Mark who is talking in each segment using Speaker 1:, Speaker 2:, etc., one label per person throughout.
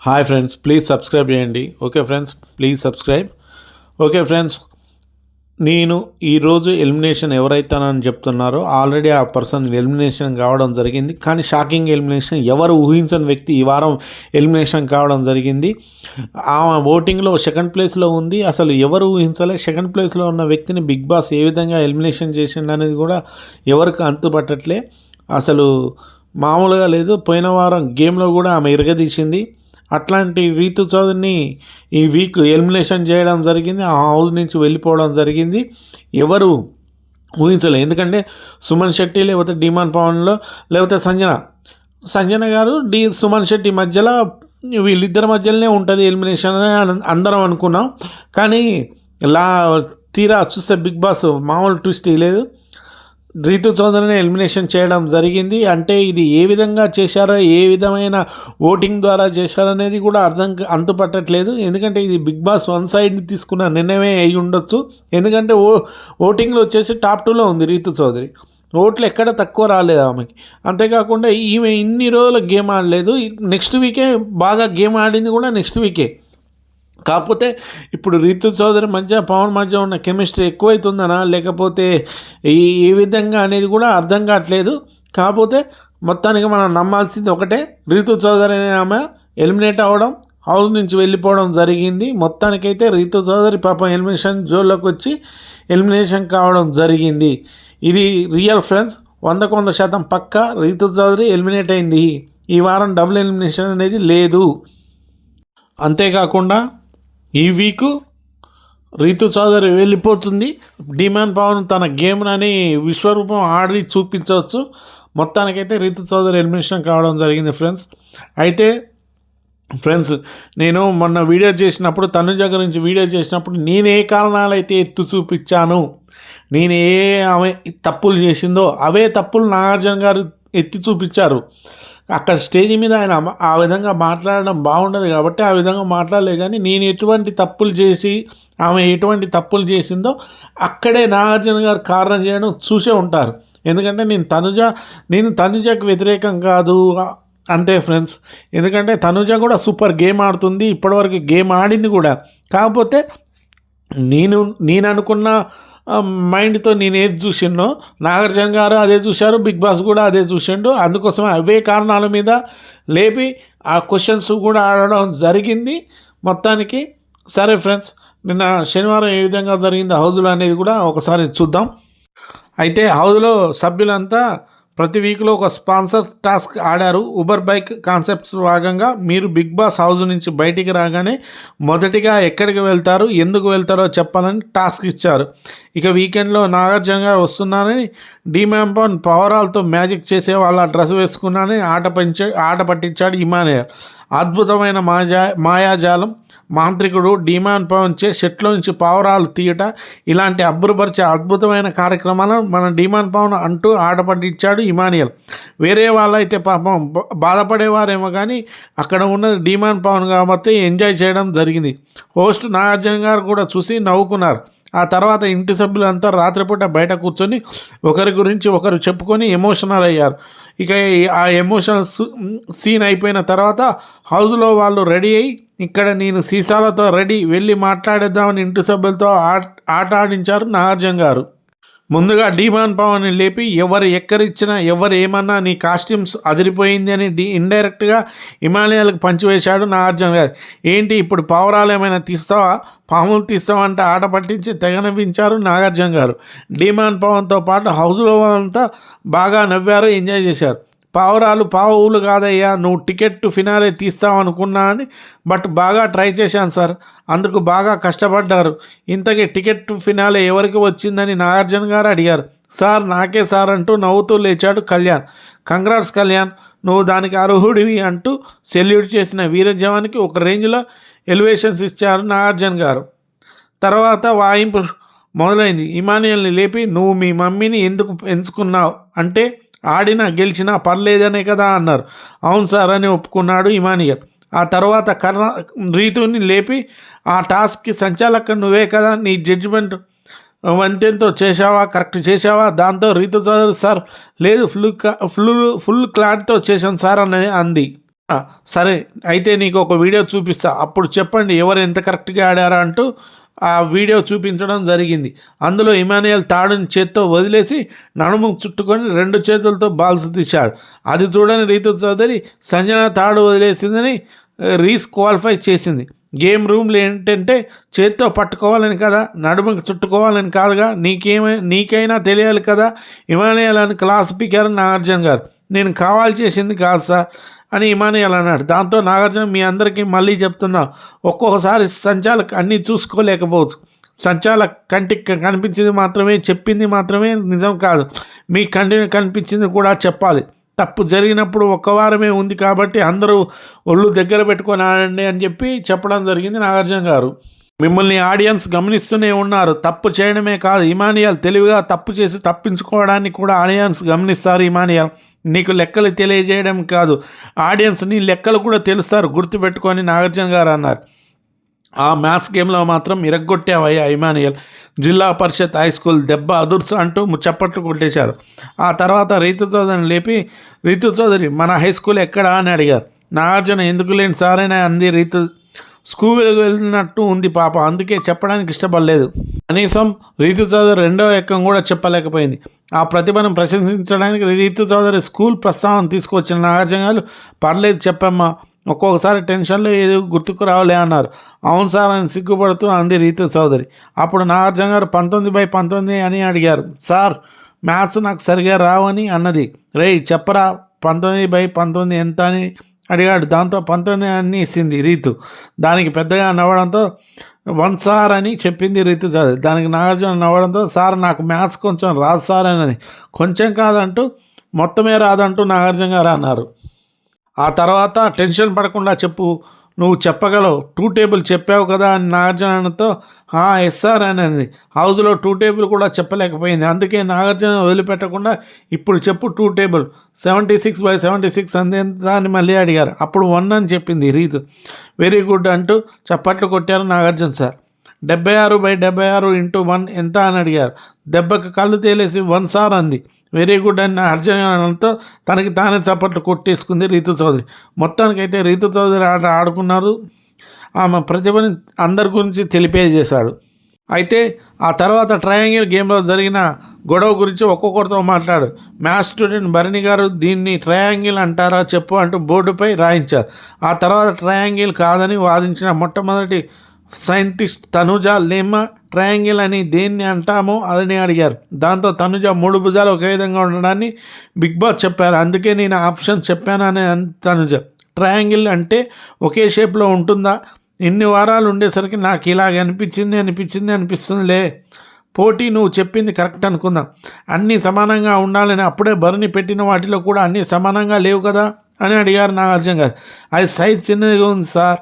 Speaker 1: Hi friends, please subscribe చేయండి. Okay friends, please subscribe. Okay friends, నేను ఈరోజు elimination ఎవరైతానని చెప్తున్నారో ఆల్రెడీ ఆ పర్సన్ ఎలిమినేషన్ కావడం జరిగింది. కానీ షాకింగ్ ఎలిమినేషన్, ఎవరు ఊహించని వ్యక్తి ఈ వారం ఎలిమినేషన్ కావడం జరిగింది. ఆ ఓటింగ్లో సెకండ్ ప్లేస్లో ఉంది. అసలు ఎవరు ఊహించలే సెకండ్ ప్లేస్లో ఉన్న వ్యక్తిని బిగ్ బాస్ ఏ విధంగా ఎలిమినేషన్ చేసిండు అనేది కూడా ఎవరికి అంతుపట్టట్లే. అసలు మామూలుగా లేదు. పోయిన వారం గేమ్లో కూడా ఆమె ఇరగదీసింది. అట్లాంటి రీతు చౌదరిని ఈ వీక్ ఎలిమినేషన్ చేయడం జరిగింది. ఆ హౌస్ నుంచి వెళ్ళిపోవడం జరిగింది. ఎవరు ఊహించలేదు. ఎందుకంటే సుమన్ శెట్టి లేకపోతే డిమాండ్ పవన్లో లేకపోతే సంజన గారు సుమన్ శెట్టి మధ్యలో, వీళ్ళిద్దరి మధ్యలోనే ఉంటుంది ఎలిమినేషన్ అని అందరం అనుకున్నాం. కానీ తీరా చూస్తే బిగ్ బాస్ మామూలు ట్విస్ట్ లేదు. రీతు చౌదరిని ఎలిమినేషన్ చేయడం జరిగింది. అంటే ఇది ఏ విధంగా చేశారో, ఏ విధమైన ఓటింగ్ ద్వారా చేశారనేది కూడా అంతుపట్టట్లేదు. ఎందుకంటే ఇది బిగ్ బాస్ వన్ సైడ్ తీసుకున్న నిర్ణయమే అయి ఉండొచ్చు. ఎందుకంటే ఓటింగ్లో వచ్చేసి టాప్ 2లో ఉంది రీతు చౌదరి. ఓట్లు ఎక్కడ తక్కువ రాలేదు ఆమెకి. అంతేకాకుండా ఈమె ఇన్ని రోజులు గేమ్ ఆడలేదు. నెక్స్ట్ వీకే బాగా గేమ్ ఆడింది కూడా నెక్స్ట్ వీకే. కాకపోతే ఇప్పుడు రీతు చౌదరి మధ్య పవన్ మధ్య ఉన్న కెమిస్ట్రీ ఎక్కువైతుందనా లేకపోతే ఏ విధంగా అనేది కూడా అర్థం కావట్లేదు. కాకపోతే మొత్తానికి మనం నమ్మాల్సింది ఒకటే, రీతు చౌదరి అనే ఆమె ఎలిమినేట్ అవ్వడం, హౌస్ నుంచి వెళ్ళిపోవడం జరిగింది. మొత్తానికైతే రీతు చౌదరి పాపం ఎలిమినేషన్ జోన్లోకి వచ్చి ఎలిమినేషన్ కావడం జరిగింది. ఇది రియల్ ఫ్రెండ్స్, 100% పక్కా రీతు చౌదరి ఎలిమినేట్ అయింది. ఈ వారం డబుల్ ఎలిమినేషన్ అనేది లేదు. అంతేకాకుండా ఈ వీకు రీతు చౌదరి వెళ్ళిపోతుంది. డిమాండ్ పవన్ తన గేమ్ని విశ్వరూపం ఆడి చూపించవచ్చు. మొత్తానికైతే రీతు చౌదరి ఎలిమినేషన్ కావడం జరిగింది ఫ్రెండ్స్. అయితే ఫ్రెండ్స్, నేను మొన్న వీడియో చేసినప్పుడు, తనుజ గురించి వీడియో చేసినప్పుడు, నేను ఏ కారణాలైతే ఎత్తు చూపించాను, నేను ఆమె తప్పులు చేసిందో అవే తప్పులు నాగార్జున గారు ఎత్తి చూపించారు. అక్కడ స్టేజ్ మీద ఆయన ఆ విధంగా మాట్లాడడం బాగుండదు కాబట్టి ఆ విధంగా మాట్లాడలేదు. కానీ నేను ఎటువంటి తప్పులు చేసి ఆమె ఎటువంటి తప్పులు చేసిందో అక్కడే నాగార్జున గారు కారణం చేయడం చూసే ఉంటారు. ఎందుకంటే నేను తనుజకు వ్యతిరేకం కాదు అంతే ఫ్రెండ్స్. ఎందుకంటే తనుజ కూడా సూపర్ గేమ్ ఆడుతుంది, ఇప్పటివరకు గేమ్ ఆడింది కూడా. కాకపోతే నేను అనుకున్న మైండ్తో నేను ఏది చూసిండో నాగార్జున గారు అదే చూశారు, బిగ్ బాస్ కూడా అదే చూసిండు. అందుకోసం అవే కారణాల మీద లేపి ఆ క్వశ్చన్స్ కూడా ఆడడం జరిగింది. మొత్తానికి సరే ఫ్రెండ్స్, నిన్న శనివారం ఏ విధంగా జరిగింది హౌస్లో అనేది కూడా ఒకసారి చూద్దాం. అయితే హౌస్లో సభ్యులంతా ప్రతి వీక్లో ఒక స్పాన్సర్ టాస్క్ ఆడారు. ఉబర్ బైక్ కాన్సెప్ట్స్ భాగంగా మీరు బిగ్ బాస్ హౌస్ నుంచి బయటికి రాగానే మొదటిగా ఎక్కడికి వెళ్తారు, ఎందుకు వెళ్తారో చెప్పాలని టాస్క్ ఇచ్చారు. ఇక వీకెండ్లో నాగార్జున గారు వస్తున్నారని డిమాండ్ పవన్ పవరాలతో మ్యాజిక్ చేసే వాళ్ళ డ్రెస్ వేసుకున్నారని ఆట పట్టించాడు ఇమానియల్. అద్భుతమైన మాయాజాలం మాంత్రికుడు డిమాండ్ పవన్ షెట్లో నుంచి పావురాలు తీయట, ఇలాంటి అబ్బురపరిచే అద్భుతమైన కార్యక్రమాలను మన డిమాండ్ పవన్ అంటూ ఆట పట్టించాడు ఇమానియల్. వేరే వాళ్ళైతే పాపం బాధపడేవారేమో కానీ అక్కడ ఉన్నది డిమాండ్ పవన్ కాబట్టి ఎంజాయ్ చేయడం జరిగింది. హోస్ట్ నాగార్జున గారు కూడా చూసి నవ్వుకున్నారు. ఆ తర్వాత ఇంటి సభ్యులంతా రాత్రిపూట బయట కూర్చొని ఒకరి గురించి ఒకరు చెప్పుకొని ఎమోషనల్ అయ్యారు. ఇక ఆ ఎమోషనల్ సీన్ అయిపోయిన తర్వాత హౌస్లో వాళ్ళు రెడీ అయ్యి, ఇక్కడ నేను సీసాలతో రెడీ వెళ్ళి మాట్లాడేద్దామని ఇంటి సభ్యులతో ఆట ఆడించారు నాగార్జున గారు. ముందుగా డిమాండ్ పవన్ని లేపి ఎవరు ఎక్కరిచ్చినా ఎవరు ఏమన్నా నీ కాస్ట్యూమ్స్ అదిరిపోయింది అని ఇండైరెక్ట్గా హిమాలయాలకు పంచివేశాడు నాగార్జున గారు. ఏంటి ఇప్పుడు పావురాలు ఏమైనా తీస్తావా, పాములు తీస్తావా అంటే ఆట పట్టించి తెగనవ్వించారు నాగార్జున గారు. డిమాండ్ పవన్తో పాటు హౌస్లో వాళ్ళంతా బాగా నవ్వారు, ఎంజాయ్ చేశారు. పావులు కాదయ్యా, నువ్వు టికెట్ టు ఫినాలే తీస్తావు అనుకున్నా అని, బట్ బాగా ట్రై చేశాను సార్, అందుకు బాగా కష్టపడ్డారు. ఇంతకీ టికెట్ టు ఫినాలే ఎవరికి వచ్చిందని నాగార్జున గారు అడిగారు. సార్ నాకే సార్ అంటూ నవ్వుతూ లేచాడు కళ్యాణ్. కంగ్రాట్స్ కళ్యాణ్, నువ్వు దానికి అర్హుడివి అంటూ సెల్యూట్ చేసిన వీరజవానికి ఒక రేంజ్లో ఎలివేషన్స్ ఇచ్చారు నాగార్జున గారు. తర్వాత వాయింపు మొదలైంది. ఇమానియల్ని లేపి నువ్వు మీ మమ్మీని ఎందుకు ఎంచుకున్నావు అంటే ఆడినా గెలిచినా పర్లేదనే కదా అన్నారు. అవును సార్ అని ఒప్పుకున్నాడు ఇమానియల్. ఆ తర్వాత రీతుని లేపి ఆ టాస్క్కి సంచాలక నువ్వే కదా, నీ జడ్జిమెంట్ వంతెంతో చేసావా, కరెక్ట్ చేసావా? దాంతో రీతు సార్ లేదు ఫుల్ క్లాడ్తో చేశాను సార్ అనేది అంది. సరే అయితే నీకు ఒక వీడియో చూపిస్తా, అప్పుడు చెప్పండి ఎవరు ఎంత కరెక్ట్గా ఆడారా అంటూ ఆ వీడియో చూపించడం జరిగింది. అందులో ఇమానియల్ తాడుని చేత్తో వదిలేసి నడుము చుట్టుకొని 2 చేతులతో బాల్స్ తీశాడు. అది చూడని రీతు చౌదరి సంజన తాడు వదిలేసిందని క్వాలిఫై చేసింది. గేమ్ రూమ్లో ఏంటంటే చేత్తో పట్టుకోవాలని కదా, నడుముకి చుట్టుకోవాలని కాదుగా, నీకైనా తెలియాలి కదా ఇమానియల్ అని క్లాస్ పీకారు నాగార్జున గారు. నేను కావాలి చేసింది కాదు సార్ అని ఇమానియల్ అన్నాడు. దాంతో నాగార్జున, మీ అందరికీ మళ్ళీ చెప్తున్నా, ఒక్కొక్కసారి సంచాలక్ అన్నీ చూసుకోలేకపోవచ్చు. సంచాలక్ కంటికి కనిపించింది మాత్రమే చెప్పింది మాత్రమే నిజం కాదు, మీ కంటికి కనిపించింది కూడా చెప్పాలి. తప్పు జరిగినప్పుడు ఒక్క వారమే ఉంది కాబట్టి అందరూ ఒళ్ళు దగ్గర పెట్టుకొని ఆడండి అని చెప్పడం జరిగింది నాగార్జున గారు. మిమ్మల్ని ఆడియన్స్ గమనిస్తూనే ఉన్నారు. తప్పు చేయడమే కాదు, ఇమానియల్ తెలివిగా తప్పు చేసి తప్పించుకోవడానికి కూడా ఆడియన్స్ గమనిస్తారు. ఇమానియల్ నీకు లెక్కలు తెలియజేయడం కాదు, ఆడియన్స్ నీ లెక్కలు కూడా తెలుస్తారు, గుర్తుపెట్టుకొని నాగార్జున గారు అన్నారు. ఆ మ్యాథ్స్ గేమ్లో మాత్రం ఇరగ్గొట్టావయ్యా ఇమానియల్, జిల్లా పరిషత్ హై స్కూల్ దెబ్బ అదుర్స్ అంటూ చప్పట్లు కొట్టేశారు. ఆ తర్వాత రీతు చౌదరిని లేపి, రీతు చౌదరి మన హై స్కూల్ ఎక్కడా అని అడిగారు. నాగార్జున, ఎందుకు లేని సారైనా అంది రీతు. స్కూల్ వెళ్ళినట్టు ఉంది పాప, అందుకే చెప్పడానికి ఇష్టపడలేదు. కనీసం రీతు చౌదరి 2వ ఎక్కం కూడా చెప్పలేకపోయింది. ఆ ప్రతిభను ప్రశంసించడానికి రీతు చౌదరి స్కూల్ ప్రస్తావన తీసుకొచ్చిన నాగార్జున గారు, పర్లేదు చెప్పమ్మా, ఒక్కొక్కసారి టెన్షన్లో ఏదో గుర్తుకు రావలే అన్నారు. అవును సార్ అని సిగ్గుపడుతూ అంది రీతు చౌదరి. అప్పుడు నాగార్జున గారు 19/19 అని అడిగారు. సార్ మ్యాథ్స్ నాకు సరిగా రావని అన్నది. రేయ్ చెప్పరా 19/19 ఎంత అని అడిగాడు. దాంతో 19 అని ఇచ్చింది రీతు. దానికి పెద్దగా నవ్వడంతో 1 సార్ అని చెప్పింది రీతు చౌదరి. దానికి నాగార్జున నవ్వడంతో, సార్ నాకు మ్యాథ్స్ కొంచెం రాదు సార్ అన్నది. కొంచెం కాదంటూ మొత్తమే రాదంటూ నాగార్జున గారు అన్నారు. ఆ తర్వాత టెన్షన్ పడకుండా చెప్పు, నువ్వు చెప్పగలవు, 2 టేబుల్ చెప్పావు కదా అని నాగార్జునతో ఎస్ సార్ అనేది. హౌస్లో 2 టేబుల్ కూడా చెప్పలేకపోయింది. అందుకే నాగార్జున వదిలిపెట్టకుండా ఇప్పుడు చెప్పు 2 టేబుల్ 76/76 అంత అని మళ్ళీ అడిగారు. అప్పుడు 1 అని చెప్పింది రీతు. వెరీ గుడ్ అంటూ చప్పట్లు కొట్టారు నాగార్జున సార్. 76/76 × 1 ఎంత అని అడిగారు. దెబ్బకి కళ్ళు తేలేసి 1 సార్ అంది. వెరీ గుడ్ అని అర్జునంతో తనకి తానే చప్పట్లు కొట్టేసుకుంది రీతు చౌదరి. మొత్తానికైతే రీతు చౌదరి ఆడుకున్నారు. ఆమె ప్రతిభని అందరి గురించి తెలియజేశాడు. అయితే ఆ తర్వాత ట్రయాంగిల్ గేమ్లో జరిగిన గొడవ గురించి ఒక్కొక్కరితో మాట్లాడు. మ్యాథ్స్ స్టూడెంట్ భరణి గారు, దీన్ని ట్రయాంగిల్ అంటారా చెప్పు అంటూ బోర్డుపై రాయించారు. ఆ తర్వాత ట్రయాంగిల్ కాదని వాదించిన మొట్టమొదటి సైంటిస్ట్ తనుజ లేమ్మ, ట్రయాంగిల్ అని దేన్ని అంటామో అని అడిగారు. దాంతో తనుజ 3 భుజాలు ఒకే విధంగా ఉండడాన్ని బిగ్ బాస్ చెప్పారు, అందుకే నేను ఆప్షన్ చెప్పాను అని తనుజ. ట్రయాంగిల్ అంటే ఒకే షేప్లో ఉంటుందా? ఇన్ని వారాలు ఉండేసరికి నాకు ఇలాగ అనిపిస్తుందిలే. పోటీ నువ్వు చెప్పింది కరెక్ట్ అనుకుందాం, అన్నీ సమానంగా ఉండాలని. అప్పుడే భరణి పెట్టిన వాటిలో కూడా అన్నీ సమానంగా లేవు కదా అని అడిగారు నాగార్జున గారు. అది సైజ్ చిన్నదిగా ఉంది సార్,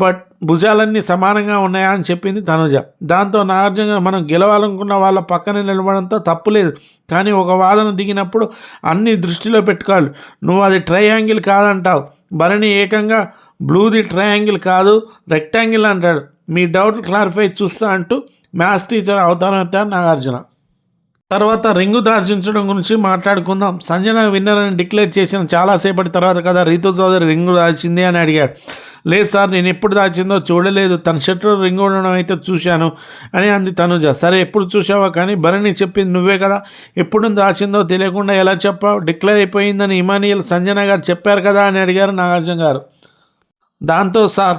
Speaker 1: బట్ భుజాలన్నీ సమానంగా ఉన్నాయా అని చెప్పింది తనుజ. దాంతో నాగార్జున గారు, మనం గెలవాలనుకున్న వాళ్ళ పక్కనే నిలబడంతో తప్పులేదు, కానీ ఒక వాదన దిగినప్పుడు అన్నీ దృష్టిలో పెట్టుకోవాలి. నువ్వు అది ట్రయాంగిల్ కాదంటావు, భరణి ఏకంగా బ్లూది ట్రయాంగిల్ కాదు రెక్టాంగిల్ అంటాడు. మీ డౌట్ క్లారిఫై చూస్తా అంటూ మ్యాథ్స్ టీచర్ అవతారం ఎత్తారు నాగార్జున. తర్వాత రింగు దాచించడం గురించి మాట్లాడుకుందాం. సంజన విన్నర్ అని డిక్లేర్ చేసిన చాలాసేపటి తర్వాత కదా రీతు చౌదరి రింగు దాచింది అని అడిగాడు. లేదు సార్, నేను ఎప్పుడు దాచిందో చూడలేదు, తన షర్ట్లో రింగు ఉండడం అయితే చూశాను అని అంది తనుజ. సరే ఎప్పుడు చూసావా, కానీ భరణి చెప్పింది నువ్వే కదా, ఎప్పుడు దాచిందో తెలియకుండా ఎలా చెప్పావు? డిక్లేర్ అయిపోయిందని ఇమానియల్ సంజన గారు చెప్పారు కదా అని అడిగారు నాగార్జున గారు. దాంతో సార్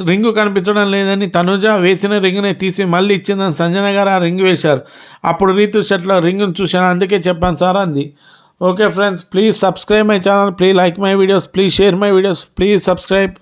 Speaker 1: రింగు కనిపించడం లేదని తనుజ వేసిన రింగునే తీసి మళ్ళీ ఇచ్చిందని సంజన గారు ఆ రింగు వేశారు. అప్పుడు రీతు షర్ట్లో రింగును చూశాను, అందుకే చెప్పాను సార్ అంది. Okay friends, please subscribe my channel, please like my videos, please share my videos, please subscribe.